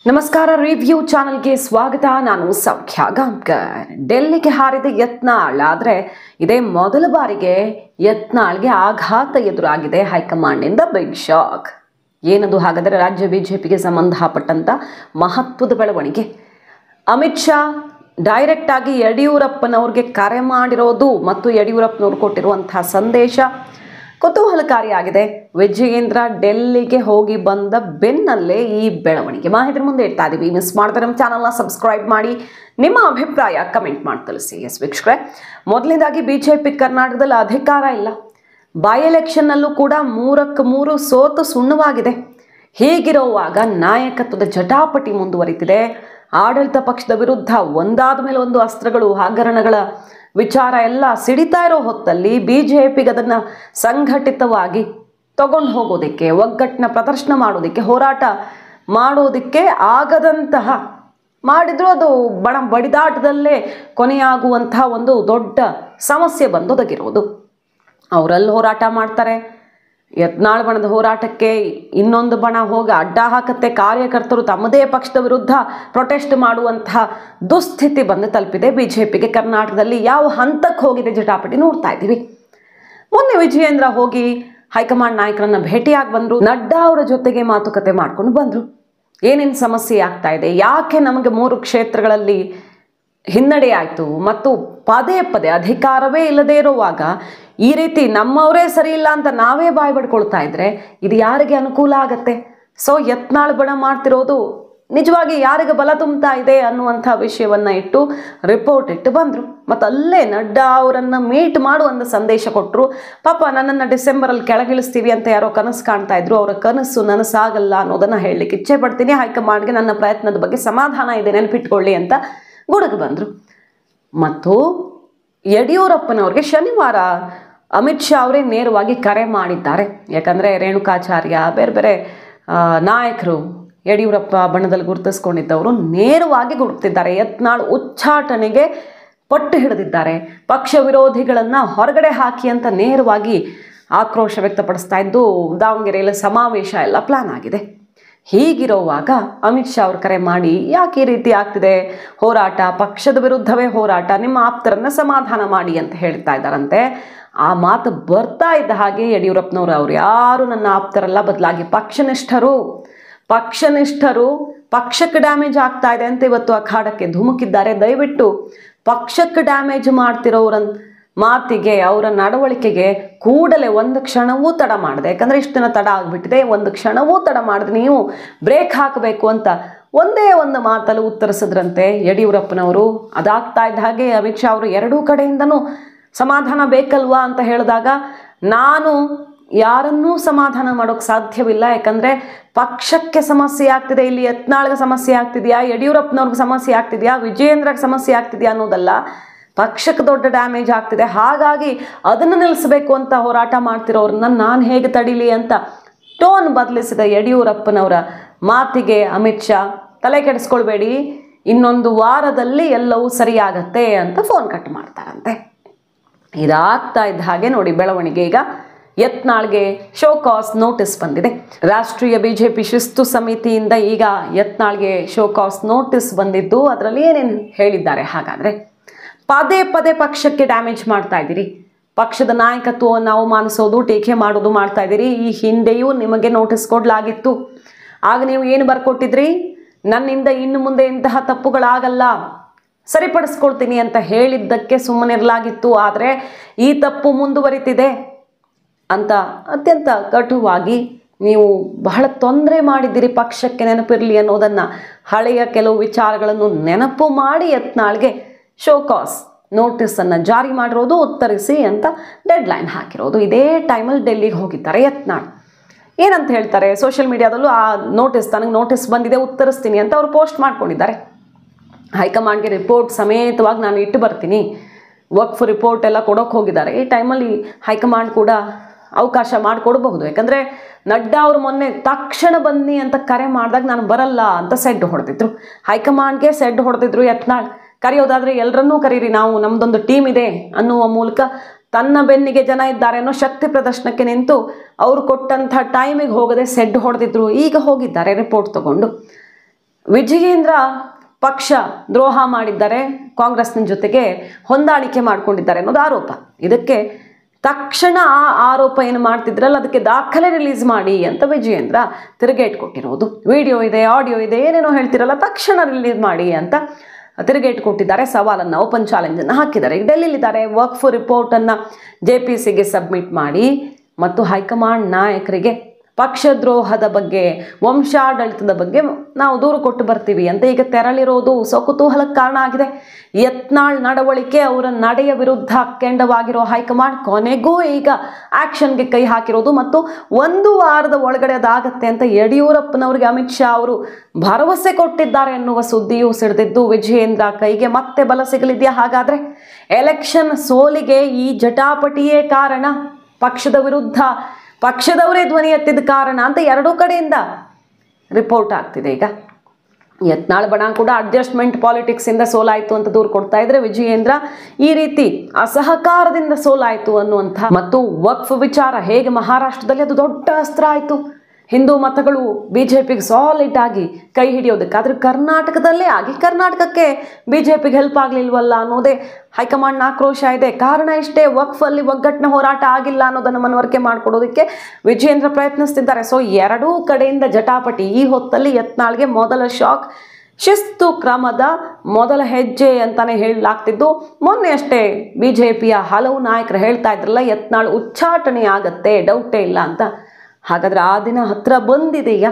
ನಮಸ್ಕಾರ ರಿವ್ಯೂ ಚಾನೆಲ್ಗೆ ಸ್ವಾಗತ. ನಾನು ಸೌಖ್ಯ ಗಾಂವ್ಕರ್. ಡೆಲ್ಲಿಗೆ ಹಾರಿದ ಯತ್ನಾಳ್. ಆದರೆ ಇದೇ ಮೊದಲ ಬಾರಿಗೆ ಯತ್ನಾಳ್ಗೆ ಆಘಾತ ಎದುರಾಗಿದೆ ಹೈಕಮಾಂಡ್ನಿಂದ. Big shock. ಏನದು ಹಾಗಾದರೆ? ರಾಜ್ಯ ಬಿಜೆಪಿಗೆ ಸಂಬಂಧಪಟ್ಟಂತ ಮಹತ್ವದ ಬೆಳವಣಿಗೆ. ಅಮಿತ್ ಶಾ ಡೈರೆಕ್ಟ್ ಆಗಿ ಯಡಿಯೂರಪ್ಪನವ್ರಿಗೆ ಕರೆ ಮಾಡಿರೋದು ಮತ್ತು ಯಡಿಯೂರಪ್ಪನವ್ರು ಕೊಟ್ಟಿರುವಂತಹ ಸಂದೇಶ ಕುತೂಹಲಕಾರಿಯಾಗಿದೆ. ವಿಜಯೇಂದ್ರ ಡೆಲ್ಲಿಗೆ ಹೋಗಿ ಬಂದ ಬೆನ್ನಲ್ಲೇ ಈ ಬೆಳವಣಿಗೆ. ಮಾಹಿತಿ ಮುಂದೆ ಇಡ್ತಾ ಇದೀವಿ. ಮಿಸ್ ಮಾಡಿದ್ರೆ ನಮ್ಮ ಚಾನಲ್ನ ಸಬ್ಸ್ಕ್ರೈಬ್ ಮಾಡಿ, ನಿಮ್ಮ ಅಭಿಪ್ರಾಯ ಕಮೆಂಟ್ ಮಾಡಿ ತಿಳಿಸಿ. ಎಸ್ ವೀಕ್ಷಕರೇ, ಮೊದಲನೇದಾಗಿ ಬಿಜೆಪಿ ಕರ್ನಾಟಕದಲ್ಲಿ ಅಧಿಕಾರ ಇಲ್ಲ. ಬೈ ಎಲೆಕ್ಷನ್ನಲ್ಲೂ ಕೂಡ 3ಕ್ಕೆ 3 ಸೋತು ಸುಣ್ಣವಾಗಿದೆ. ಹೀಗಿರುವಾಗ ನಾಯಕತ್ವದ ಜಟಾಪಟಿ ಮುಂದುವರಿತಿದೆ. ಆಡಳಿತ ಪಕ್ಷದ ವಿರುದ್ಧ ಒಂದಾದ ಮೇಲೆ ಒಂದು ಅಸ್ತ್ರಗಳು, ಹಗರಣಗಳ ವಿಚಾರ ಎಲ್ಲ ಸಿಡಿತಾ ಇರೋ ಹೊತ್ತಲ್ಲಿ ಬಿಜೆಪಿಗೆ ಅದನ್ನು ಸಂಘಟಿತವಾಗಿ ತಗೊಂಡು ಹೋಗೋದಕ್ಕೆ, ಒಗ್ಗಟ್ಟಿನ ಪ್ರದರ್ಶನ ಮಾಡೋದಕ್ಕೆ, ಹೋರಾಟ ಮಾಡೋದಕ್ಕೆ ಆಗದಂತಹ ಮಾಡಿದ್ರು ಅದು ಬಡಿದಾಟದಲ್ಲೇ ಕೊನೆಯಾಗುವಂತಹ ಒಂದು ದೊಡ್ಡ ಸಮಸ್ಯೆ ಬಂದೊದಗಿರೋದು. ಅವರಲ್ಲಿ ಹೋರಾಟ ಮಾಡ್ತಾರೆ. ಯತ್ನಾಳ್ ಬಣದ ಹೋರಾಟಕ್ಕೆ ಇನ್ನೊಂದು ಬಣ ಹೋಗಿ ಅಡ್ಡ ಹಾಕತ್ತೆ. ಕಾರ್ಯಕರ್ತರು ತಮ್ಮದೇ ಪಕ್ಷದ ವಿರುದ್ಧ ಪ್ರೊಟೆಸ್ಟ್ ಮಾಡುವಂತಹ ದುಸ್ಥಿತಿ ಬಂದು ತಲುಪಿದೆ ಬಿಜೆಪಿಗೆ. ಕರ್ನಾಟಕದಲ್ಲಿ ಯಾವ ಹಂತಕ್ಕೆ ಹೋಗಿದೆ ಜಟಾಪಟಿ ನೋಡ್ತಾ ಇದ್ದೀವಿ. ಮೊನ್ನೆ ವಿಜಯೇಂದ್ರ ಹೋಗಿ ಹೈಕಮಾಂಡ್ ನಾಯಕರನ್ನ ಭೇಟಿಯಾಗಿ ಬಂದರು. ನಡ್ಡಾ ಅವರ ಜೊತೆಗೆ ಮಾತುಕತೆ ಮಾಡ್ಕೊಂಡು ಬಂದರು. ಏನೇನು ಸಮಸ್ಯೆ ಆಗ್ತಾ ಇದೆ, ಯಾಕೆ ನಮಗೆ 3 ಕ್ಷೇತ್ರಗಳಲ್ಲಿ ಹಿನ್ನಡೆ ಆಯಿತು, ಮತ್ತು ಪದೇ ಪದೇ ಅಧಿಕಾರವೇ ಇಲ್ಲದೆ ಇರುವಾಗ ಈ ರೀತಿ ನಮ್ಮವರೇ ಸರಿ ಇಲ್ಲ ಅಂತ ನಾವೇ ಬಾಯಿ ಬಡ್ಕೊಳ್ತಾ ಇದ್ರೆ ಇದು ಯಾರಿಗೆ ಅನುಕೂಲ ಆಗತ್ತೆ? ಸೊ ಯತ್ನಾಳ್ ಬಣ ಮಾಡ್ತಿರೋದು ನಿಜವಾಗಿ ಯಾರಿಗೆ ಬಲ ತುಂಬ್ತಾ ಇದೆ ಅನ್ನುವಂಥ ವಿಷಯವನ್ನ ಇಟ್ಟು ರಿಪೋರ್ಟ್ ಇಟ್ಟು ಬಂದರು. ಮತ್ತು ಅಲ್ಲೇ ನಡ್ಡಾ ಅವರನ್ನು ಮೀಟ್ ಮಾಡುವಂಥ ಸಂದೇಶ ಕೊಟ್ಟರು. ಪಾಪ ನನ್ನನ್ನು ಡಿಸೆಂಬರಲ್ಲಿ ಕೆಳಗಿಳಿಸ್ತೀವಿ ಅಂತ ಯಾರೋ ಕನಸು ಕಾಣ್ತಾ ಇದ್ರು. ಅವರ ಕನಸು ನನಸಾಗಲ್ಲ ಅನ್ನೋದನ್ನು ಹೇಳಲಿಕ್ಕೆ ಇಚ್ಛೆ ಪಡ್ತೀನಿ. ಹೈಕಮಾಂಡ್ಗೆ ನನ್ನ ಪ್ರಯತ್ನದ ಬಗ್ಗೆ ಸಮಾಧಾನ ಇದೆ, ನೆನಪಿಟ್ಕೊಳ್ಳಿ ಅಂತ ಗುಡುಗು ಬಂದರು. ಮತ್ತು ಯಡಿಯೂರಪ್ಪನವ್ರಿಗೆ ಶನಿವಾರ ಅಮಿತ್ ಶಾ ಅವರೇ ನೇರವಾಗಿ ಕರೆ ಮಾಡಿದ್ದಾರೆ. ಯಾಕಂದರೆ ರೇಣುಕಾಚಾರ್ಯ, ಬೇರೆ ಬೇರೆ ನಾಯಕರು ಯಡಿಯೂರಪ್ಪ ಬಣದಲ್ಲಿ ಗುರುತಿಸ್ಕೊಂಡಿದ್ದವರು ನೇರವಾಗಿ ಗುರುತಿದ್ದಾರೆ. ಯತ್ನಾಳ್ ಉಚ್ಚಾಟನೆಗೆ ಪಟ್ಟು ಹಿಡಿದಿದ್ದಾರೆ. ಪಕ್ಷ ವಿರೋಧಿಗಳನ್ನು ಹೊರಗಡೆ ಹಾಕಿ ಅಂತ ನೇರವಾಗಿ ಆಕ್ರೋಶ ವ್ಯಕ್ತಪಡಿಸ್ತಾ ಇದ್ದು ದಾವಣಗೆರೆಯಲ್ಲಿ ಸಮಾವೇಶ ಎಲ್ಲ ಪ್ಲಾನ್ ಆಗಿದೆ. ಹೀಗಿರುವಾಗ ಅಮಿತ್ ಶಾ ಅವ್ರು ಕರೆ ಮಾಡಿ ಯಾಕೆ ಈ ರೀತಿ ಆಗ್ತಿದೆ ಹೋರಾಟ, ಪಕ್ಷದ ವಿರುದ್ಧವೇ ಹೋರಾಟ, ನಿಮ್ಮ ಆಪ್ತರನ್ನ ಸಮಾಧಾನ ಮಾಡಿ ಅಂತ ಹೇಳ್ತಾ ಇದ್ದಾರಂತೆ. ಆ ಮಾತು ಬರ್ತಾ ಇದ್ದ ಹಾಗೆ ಯಡಿಯೂರಪ್ಪನವರು, ಅವ್ರು ಯಾರು ನನ್ನ ಆಪ್ತರಲ್ಲ, ಬದಲಾಗಿ ಪಕ್ಷನಿಷ್ಠರು, ಪಕ್ಷಕ್ಕೆ ಡ್ಯಾಮೇಜ್ ಆಗ್ತಾ ಇದೆ ಅಂತ ಇವತ್ತು ಅಖಾಡಕ್ಕೆ ಧುಮುಕಿದ್ದಾರೆ. ದಯವಿಟ್ಟು ಪಕ್ಷಕ್ಕೆ ಡ್ಯಾಮೇಜ್ ಮಾಡ್ತಿರೋರಂತ ಮಾತಿಗೆ, ಅವರ ನಡವಳಿಕೆಗೆ ಕೂಡಲೇ ಒಂದು ಕ್ಷಣವೂ ತಡ ಮಾಡಿದೆ. ಯಾಕಂದರೆ ಇಷ್ಟು ದಿನ ತಡ ಆಗಿಬಿಟ್ಟಿದೆ. ಒಂದು ಕ್ಷಣವೂ ತಡ ಮಾಡಿದ್ರೆ ನೀವು ಬ್ರೇಕ್ ಹಾಕಬೇಕು ಅಂತ ಒಂದೇ ಒಂದು ಮಾತಲ್ಲಿ ಉತ್ತರಿಸಿದ್ರಂತೆ ಯಡಿಯೂರಪ್ಪನವರು. ಅದಾಗ್ತಾ ಇದ್ದ ಹಾಗೆ ಅಮಿತ್ ಶಾ ಅವರು ಎರಡೂ ಕಡೆಯಿಂದನೂ ಸಮಾಧಾನ ಬೇಕಲ್ವಾ ಅಂತ ಹೇಳಿದಾಗ, ನಾನು ಯಾರನ್ನೂ ಸಮಾಧಾನ ಮಾಡೋಕ್ಕೆ ಸಾಧ್ಯವಿಲ್ಲ. ಯಾಕಂದರೆ ಪಕ್ಷಕ್ಕೆ ಸಮಸ್ಯೆ ಆಗ್ತಿದೆ, ಇಲ್ಲಿ ಯತ್ನಾಳ್ಗೆ ಸಮಸ್ಯೆ ಆಗ್ತಿದೆಯಾ, ಯಡಿಯೂರಪ್ಪನವ್ರಿಗೆ ಸಮಸ್ಯೆ ಆಗ್ತಿದೆಯಾ, ವಿಜಯೇಂದ್ರಗೆ ಸಮಸ್ಯೆ ಆಗ್ತಿದೆಯಾ ಅನ್ನೋದಲ್ಲ, ಪಕ್ಷಕ್ಕೆ ದೊಡ್ಡ ಡ್ಯಾಮೇಜ್ ಆಗ್ತಿದೆ. ಹಾಗಾಗಿ ಅದನ್ನು ನಿಲ್ಲಿಸಬೇಕು ಅಂತ ಹೋರಾಟ ಮಾಡ್ತಿರೋರನ್ನ ನಾನು ಹೇಗೆ ತಡೀಲಿ ಅಂತ ಟೋನ್ ಬದಲಿಸಿದ ಯಡಿಯೂರಪ್ಪನವರ ಮಾತಿಗೆ ಅಮಿತ್ ಶಾ, ತಲೆ ಕೆಡಿಸ್ಕೊಳ್ಬೇಡಿ, ಇನ್ನೊಂದು ವಾರದಲ್ಲಿ ಎಲ್ಲವೂ ಸರಿಯಾಗತ್ತೆ ಅಂತ ಫೋನ್ ಕಟ್ ಮಾಡ್ತಾರಂತೆ. ಇದಾಗ್ತಾ ಇದ್ದ ಹಾಗೆ ನೋಡಿ ಬೆಳವಣಿಗೆ. ಈಗ ಯತ್ನಾಳ್ಗೆ ಶೋ ಕಾಸ್ ನೋಟಿಸ್ ಬಂದಿದೆ. ರಾಷ್ಟ್ರೀಯ ಬಿಜೆಪಿ ಶಿಸ್ತು ಸಮಿತಿಯಿಂದ ಈಗ ಯತ್ನಾಳ್ಗೆ ಶೋ ಕಾಸ್ ನೋಟಿಸ್ ಬಂದಿದ್ದು, ಅದರಲ್ಲಿ ಏನೇನು ಹೇಳಿದ್ದಾರೆ ಹಾಗಾದರೆ? ಪದೇ ಪದೇ ಪಕ್ಷಕ್ಕೆ ಡ್ಯಾಮೇಜ್ ಮಾಡ್ತಾ ಇದ್ದೀರಿ, ಪಕ್ಷದ ನಾಯಕತ್ವವನ್ನು ಅವಮಾನಿಸೋದು, ಟೀಕೆ ಮಾಡೋದು ಮಾಡ್ತಾ ಇದ್ದೀರಿ. ಈ ಹಿಂದೆಯೂ ನಿಮಗೆ ನೋಟಿಸ್ ಕೊಡಲಾಗಿತ್ತು. ಆಗ ನೀವು ಏನು ಬರ್ಕೊಟ್ಟಿದ್ರಿ? ನನ್ನಿಂದ ಇನ್ನು ಮುಂದೆ ಇಂತಹ ತಪ್ಪುಗಳಾಗಲ್ಲ, ಸರಿಪಡಿಸ್ಕೊಳ್ತೀನಿ ಅಂತ ಹೇಳಿದ್ದಕ್ಕೆ ಸುಮ್ಮನಿರಲಾಗಿತ್ತು. ಆದರೆ ಈ ತಪ್ಪು ಮುಂದುವರಿತಿದೆ ಅಂತ ಅತ್ಯಂತ ಕಟುವಾಗಿ ನೀವು ಬಹಳ ತೊಂದರೆ ಮಾಡಿದ್ದೀರಿ ಪಕ್ಷಕ್ಕೆ, ನೆನಪಿರಲಿ ಅನ್ನೋದನ್ನು, ಹಳೆಯ ಕೆಲವು ವಿಚಾರಗಳನ್ನು ನೆನಪು ಮಾಡಿ ಯತ್ನಾಳ್ಗೆ ಶೋಕಾಸ್ ನೋಟಿಸನ್ನು ಜಾರಿ ಮಾಡಿರೋದು, ಉತ್ತರಿಸಿ ಅಂತ ಡೆಡ್ಲೈನ್ ಹಾಕಿರೋದು. ಇದೇ ಟೈಮಲ್ಲಿ ಡೆಲ್ಲಿಗೆ ಹೋಗಿದ್ದಾರೆ ಯತ್ನಾಳ್. ಏನಂತ ಹೇಳ್ತಾರೆ? ಸೋಷಿಯಲ್ ಮೀಡಿಯಾದಲ್ಲೂ ಆ ತನಗೆ ನೋಟಿಸ್ ಬಂದಿದೆ, ಉತ್ತರಿಸ್ತೀನಿ ಅಂತ ಅವರು ಪೋಸ್ಟ್ ಮಾಡ್ಕೊಂಡಿದ್ದಾರೆ. ಹೈಕಮಾಂಡ್ಗೆ ರಿಪೋರ್ಟ್ ಸಮೇತವಾಗಿ ನಾನು ಇಟ್ಟು ಬರ್ತೀನಿ, ವಕ್ಫ್ ರಿಪೋರ್ಟ್ ಎಲ್ಲ ಕೊಡೋಕೆ ಹೋಗಿದ್ದಾರೆ. ಈ ಟೈಮಲ್ಲಿ ಹೈಕಮಾಂಡ್ ಕೂಡ ಅವಕಾಶ ಮಾಡಿಕೊಡಬಹುದು. ಯಾಕಂದರೆ ನಡ್ಡಾ ಅವರು ಮೊನ್ನೆ ತಕ್ಷಣ ಬನ್ನಿ ಅಂತ ಕರೆ ಮಾಡಿದಾಗ ನಾನು ಬರಲ್ಲ ಅಂತ ಸೆಡ್ ಹೊಡೆದಿದ್ರು. ಹೈಕಮಾಂಡ್ಗೆ ಸೆಡ್ ಹೊಡೆದಿದ್ರು ಯತ್ನಾಳ್. ಕರೆಯೋದಾದರೆ ಎಲ್ಲರನ್ನೂ ಕರೀರಿ, ನಾವು ನಮ್ಮದೊಂದು ಟೀಮ್ ಇದೆ ಅನ್ನುವ ಮೂಲಕ ತನ್ನ ಬೆನ್ನಿಗೆ ಜನ ಇದ್ದಾರೆ ಅನ್ನೋ ಶಕ್ತಿ ಪ್ರದರ್ಶನಕ್ಕೆ ನಿಂತು ಅವರು ಕೊಟ್ಟಂಥ ಟೈಮಿಗೆ ಹೋಗದೆ ಸೆಡ್ ಹೊಡೆದಿದ್ರು. ಈಗ ಹೋಗಿದ್ದಾರೆ ರಿಪೋರ್ಟ್ ತಗೊಂಡು. ವಿಜಯೇಂದ್ರ ಪಕ್ಷ ದ್ರೋಹ ಮಾಡಿದ್ದಾರೆ, ಕಾಂಗ್ರೆಸ್ನ ಜೊತೆಗೆ ಹೊಂದಾಣಿಕೆ ಮಾಡಿಕೊಂಡಿದ್ದಾರೆ ಅನ್ನೋದು ಆರೋಪ. ಇದಕ್ಕೆ ತಕ್ಷಣ ಆ ಆರೋಪ ಏನು ಮಾಡ್ತಿದ್ರಲ್ಲ ಅದಕ್ಕೆ ದಾಖಲೆ ರಿಲೀಸ್ ಮಾಡಿ ಅಂತ ವಿಜಯೇಂದ್ರ ತಿರುಗೇಟ್ ಕೊಟ್ಟಿರೋದು. ವಿಡಿಯೋ ಇದೆ, ಆಡಿಯೋ ಇದೆ, ಏನೇನೋ ಹೇಳ್ತಿರಲ್ಲ ತಕ್ಷಣ ರಿಲೀಸ್ ಮಾಡಿ ಅಂತ ತಿರುಗೇಟ್ ಕೊಟ್ಟಿದ್ದಾರೆ. ಸವಾಲನ್ನು, ಓಪನ್ ಚಾಲೆಂಜನ್ನು ಹಾಕಿದ್ದಾರೆ. ಈಗ ಡೆಲ್ಲಿಲಿದ್ದಾರೆ. ವಕ್ಫ್ ರಿಪೋರ್ಟನ್ನು JPCಗೆ ಸಬ್ಮಿಟ್ ಮಾಡಿ ಮತ್ತು ಹೈಕಮಾಂಡ್ ನಾಯಕರಿಗೆ ಪಕ್ಷದ್ರೋಹದ ಬಗ್ಗೆ, ವಂಶಾಡಳಿತದ ಬಗ್ಗೆ ನಾವು ದೂರು ಕೊಟ್ಟು ಬರ್ತೀವಿ ಅಂತ ಈಗ ತೆರಳಿರೋದು ಕುತೂಹಲಕ್ಕೆ ಕಾರಣ ಆಗಿದೆ. ಯತ್ನಾಳ್ ನಡವಳಿಕೆ, ಅವರ ನಡೆಯ ವಿರುದ್ಧ ಕೆಂಡವಾಗಿರೋ ಹೈಕಮಾಂಡ್ ಕೊನೆಗೂ ಈಗ ಆಕ್ಷನ್ಗೆ ಕೈ ಹಾಕಿರೋದು ಮತ್ತು 1 ವಾರದ ಒಳಗಡೆ ಅದಾಗತ್ತೆ ಅಂತ ಯಡಿಯೂರಪ್ಪನವರಿಗೆ ಅಮಿತ್ ಶಾ ಅವರು ಭರವಸೆ ಕೊಟ್ಟಿದ್ದಾರೆ ಎನ್ನುವ ಸುದ್ದಿಯೂ ಸಿಡಿದಿದ್ದು ವಿಜಯೇಂದ್ರ ಕೈಗೆ ಮತ್ತೆ ಬಲ ಸಿಗಲಿದೆಯಾ? ಹಾಗಾದ್ರೆ ಎಲೆಕ್ಷನ್ ಸೋಲಿಗೆ ಈ ಜಟಾಪಟಿಯೇ ಕಾರಣ, ಪಕ್ಷದ ವಿರುದ್ಧ ಪಕ್ಷದವರೇ ಧ್ವನಿ ಎತ್ತಿದ ಕಾರಣ ಅಂತ ಎರಡೂ ಕಡೆಯಿಂದ ರಿಪೋರ್ಟ್ ಆಗ್ತಿದೆ. ಈಗ ಯತ್ನಾಳ್ ಬಣ ಕೂಡ ಅಡ್ಜಸ್ಟ್ಮೆಂಟ್ ಪಾಲಿಟಿಕ್ಸ್ ಇಂದ ಸೋಲಾಯಿತು ಅಂತ ದೂರು ಕೊಡ್ತಾ ಇದ್ರೆ, ವಿಜಯೇಂದ್ರ ಈ ರೀತಿ ಅಸಹಕಾರದಿಂದ ಸೋಲಾಯಿತು ಅನ್ನುವಂಥ ಮತ್ತು ವಕ್ಫ್ ವಿಚಾರ ಹೇಗೆ ಮಹಾರಾಷ್ಟ್ರದಲ್ಲಿ ಅದು ದೊಡ್ಡ ಅಸ್ತ್ರ ಆಯಿತು, ಹಿಂದೂ ಮತಗಳು BJPಗೆ ಸಾಲಿಡ್ ಆಗಿ ಕೈ ಹಿಡಿಯೋದಕ್ಕಾದ್ರೆ ಕರ್ನಾಟಕದಲ್ಲೇ ಆಗಿ ಕರ್ನಾಟಕಕ್ಕೆ BJPಗೆ ಹೆಲ್ಪ್ ಆಗಲಿಲ್ವಲ್ಲ ಅನ್ನೋದೇ ಹೈಕಮಾಂಡ್ನ ಆಕ್ರೋಶ ಇದೆ. ಕಾರಣ ಇಷ್ಟೇ, ವಕ್ಫಲ್ಲಿ ಒಗ್ಗಟ್ಟಿನ ಹೋರಾಟ ಆಗಿಲ್ಲ ಅನ್ನೋದನ್ನು ಮನವರಿಕೆ ಮಾಡಿಕೊಡೋದಕ್ಕೆ ವಿಜಯೇಂದ್ರ ಪ್ರಯತ್ನಿಸ್ತಿದ್ದಾರೆ. ಎರಡೂ ಕಡೆಯಿಂದ ಜಟಾಪಟಿ. ಈ ಹೊತ್ತಲ್ಲಿ ಯತ್ನಾಳ್ಗೆ ಮೊದಲ ಶಾಕ್, ಶಿಸ್ತು ಕ್ರಮದ ಮೊದಲ ಹೆಜ್ಜೆ ಅಂತಾನೆ ಹೇಳಲಾಗ್ತಿದ್ದು. ಮೊನ್ನೆ ಅಷ್ಟೇ BJPಯ ಹಲವು ನಾಯಕರು ಹೇಳ್ತಾ ಇದ್ರಲ್ಲ, ಯತ್ನಾಳ್ ಉಚ್ಚಾಟನೆ ಆಗತ್ತೆ, ಡೌಟೇ ಇಲ್ಲ ಅಂತ. ಹಾಗಾದ್ರೆ ಆ ದಿನ ಹತ್ರ ಬಂದಿದೆಯಾ?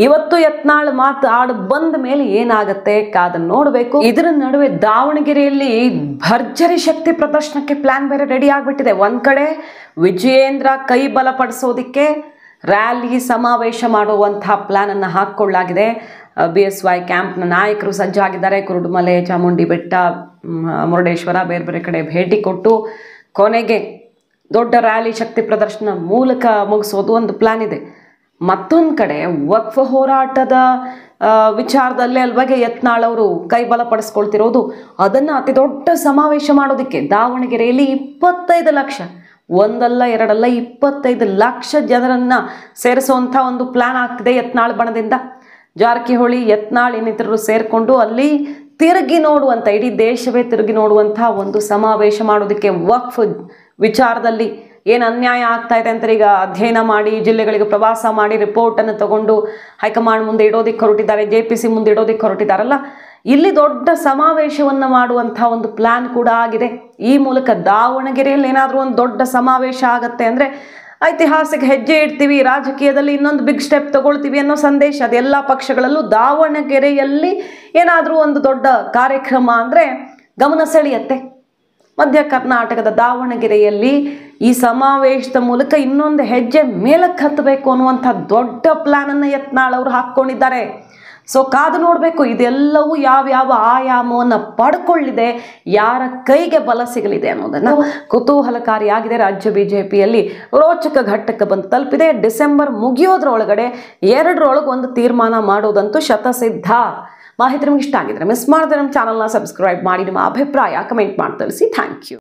ಇವತ್ತು ಯತ್ನಾಳ್ ಮಾತು ಆಡ್ ಬಂದ ಮೇಲೆ ಏನಾಗತ್ತೆ ಕಾದ ನೋಡಬೇಕು. ಇದರ ನಡುವೆ ದಾವಣಗೆರೆಯಲ್ಲಿ ಭರ್ಜರಿ ಶಕ್ತಿ ಪ್ರದರ್ಶನಕ್ಕೆ ಪ್ಲಾನ್ ಬೇರೆ ರೆಡಿ ಆಗ್ಬಿಟ್ಟಿದೆ. ಒಂದ್ ಕಡೆ ವಿಜಯೇಂದ್ರ ಕೈ ಬಲಪಡಿಸೋದಿಕ್ಕೆ ರ್ಯಾಲಿ ಸಮಾವೇಶ ಮಾಡುವಂತಹ ಪ್ಲಾನ್ ಅನ್ನು ಹಾಕೊಳ್ಳಲಾಗಿದೆ. BSY ಕ್ಯಾಂಪ್ನ ನಾಯಕರು ಸಜ್ಜಾಗಿದ್ದಾರೆ. ಕುರುಡುಮಲೆ, ಚಾಮುಂಡಿ ಬೆಟ್ಟ, ಮುರುಡೇಶ್ವರ ಬೇರೆ ಬೇರೆ ಕಡೆ ಭೇಟಿ ಕೊಟ್ಟು ಕೊನೆಗೆ ದೊಡ್ಡ ರ್ಯಾಲಿ ಶಕ್ತಿ ಪ್ರದರ್ಶನ ಮೂಲಕ ಮುಗಿಸೋದು ಒಂದು ಪ್ಲಾನ್ ಇದೆ. ಮತ್ತೊಂದು ಕಡೆ ವಕ್ಫ್ ಹೋರಾಟದ ವಿಚಾರದಲ್ಲೇ ಅಲ್ವಾಗೆ ಯತ್ನಾಳ್ ಅವರು ಕೈ ಬಲಪಡಿಸ್ಕೊಳ್ತಿರೋದು. ಅದನ್ನು ಅತಿ ದೊಡ್ಡ ಸಮಾವೇಶ ಮಾಡೋದಕ್ಕೆ ದಾವಣಗೆರೆಯಲ್ಲಿ 25 ಲಕ್ಷ, ಒಂದಲ್ಲ ಎರಡಲ್ಲ 25 ಲಕ್ಷ ಜನರನ್ನ ಸೇರಿಸುವಂಥ ಒಂದು ಪ್ಲಾನ್ ಆಗ್ತಿದೆ ಯತ್ನಾಳ್ ಬಣದಿಂದ. ಜಾರಕಿಹೊಳಿ, ಯತ್ನಾಳ್ ಇನ್ನಿತರರು ಸೇರಿಕೊಂಡು ಅಲ್ಲಿ ತಿರುಗಿ ನೋಡುವಂಥ, ಇಡೀ ದೇಶವೇ ತಿರುಗಿ ನೋಡುವಂಥ ಒಂದು ಸಮಾವೇಶ ಮಾಡೋದಕ್ಕೆ ವಕ್ಫ್ ವಿಚಾರದಲ್ಲಿ ಏನು ಅನ್ಯಾಯ ಆಗ್ತಾ ಇದೆ ಅಂತ ಈಗ ಅಧ್ಯಯನ ಮಾಡಿ ಜಿಲ್ಲೆಗಳಿಗೆ ಪ್ರವಾಸ ಮಾಡಿ ರಿಪೋರ್ಟನ್ನು ತಗೊಂಡು ಹೈಕಮಾಂಡ್ ಮುಂದೆ ಇಡೋದಕ್ಕೆ ಹೊರಟಿದ್ದಾರೆ, JPC ಮುಂದೆ ಇಡೋದಕ್ಕೆ ಹೊರಟಿದ್ದಾರಲ್ಲ. ಇಲ್ಲಿ ದೊಡ್ಡ ಸಮಾವೇಶವನ್ನು ಮಾಡುವಂಥ ಒಂದು ಪ್ಲಾನ್ ಕೂಡ ಆಗಿದೆ. ಈ ಮೂಲಕ ದಾವಣಗೆರೆಯಲ್ಲಿ ಏನಾದರೂ ಒಂದು ದೊಡ್ಡ ಸಮಾವೇಶ ಆಗತ್ತೆ ಅಂದರೆ ಐತಿಹಾಸಿಕ ಹೆಜ್ಜೆ ಇಡ್ತೀವಿ, ರಾಜಕೀಯದಲ್ಲಿ ಇನ್ನೊಂದು ಬಿಗ್ ಸ್ಟೆಪ್ ತಗೊಳ್ತೀವಿ ಅನ್ನೋ ಸಂದೇಶ ಅದೆಲ್ಲ ಪಕ್ಷಗಳಲ್ಲೂ. ದಾವಣಗೆರೆಯಲ್ಲಿ ಏನಾದರೂ ಒಂದು ದೊಡ್ಡ ಕಾರ್ಯಕ್ರಮ ಅಂದರೆ ಗಮನ ಸೆಳೆಯತ್ತೆ. ಮಧ್ಯ ಕರ್ನಾಟಕದ ದಾವಣಗೆರೆಯಲ್ಲಿ ಈ ಸಮಾವೇಶದ ಮೂಲಕ ಇನ್ನೊಂದು ಹೆಜ್ಜೆ ಮೇಲಕ್ಕೆ ಹತ್ತಬೇಕು ಅನ್ನುವಂಥ ದೊಡ್ಡ ಪ್ಲಾನನ್ನು ಯತ್ನಾಳ್ ಅವರು ಹಾಕ್ಕೊಂಡಿದ್ದಾರೆ. ಕಾದು ನೋಡಬೇಕು ಇದೆಲ್ಲವೂ ಯಾವ್ಯಾವ ಆಯಾಮವನ್ನು ಪಡ್ಕೊಳ್ಳಿದೆ, ಯಾರ ಕೈಗೆ ಬಲ ಸಿಗಲಿದೆ ಅನ್ನೋದನ್ನು. ಕುತೂಹಲಕಾರಿಯಾಗಿದೆ. ರಾಜ್ಯ BJPಯಲ್ಲಿ ರೋಚಕ ಘಟ್ಟಕ್ಕೆ ಬಂದು ತಲುಪಿದೆ. ಡಿಸೆಂಬರ್ ಮುಗಿಯೋದ್ರೊಳಗಡೆ 2ರೊಳಗೆ ಒಂದು ತೀರ್ಮಾನ ಮಾಡೋದಂತೂ ಶತಸಿದ್ಧ. ಮಾಹಿತಿ ನಿಮ್ಗೆ ಇಷ್ಟ ಆಗಿದ್ರೆ ಮಿಸ್ ಮಾಡಿದ್ರೆ ನಮ್ಮ ಚಾನಲ್ನ ಸಬ್ಸ್ಕ್ರೈಬ್ ಮಾಡಿ, ನಿಮ್ಮ ಅಭಿಪ್ರಾಯ ಕಮೆಂಟ್ ಮಾಡಿ ತಿಳಿಸಿ. Thank you.